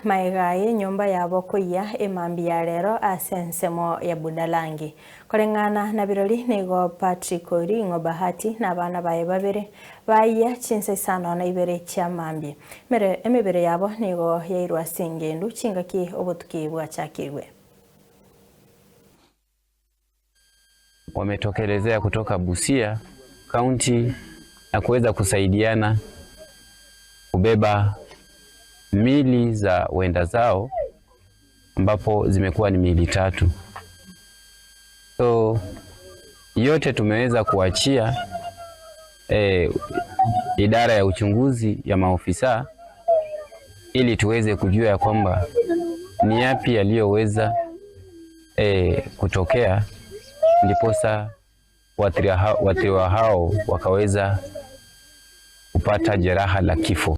maigaye nyumba yabo kuiya emambi ya rero asensemo ya Budalangi. Kolengana na birori nigo Patrick Oringo Bahati na bana bae babere baiya chinse sana na ibere cha mambi. Emibere yabo nigo yairwa singendu chingaki obotuki bwachakirwe. Wametokelezea kutoka Busia County na kuweza kusaidiana kubeba mili za wenda zao ambapo zimekuwa ni mili 3. So yote tumeweza kuachia idara ya uchunguzi ya maofisa ili tuweze kujua ya kwamba ni yapi yaliyoweza kutokea, ndiposa waathiriwa hao wakaweza kupata jeraha la kifo.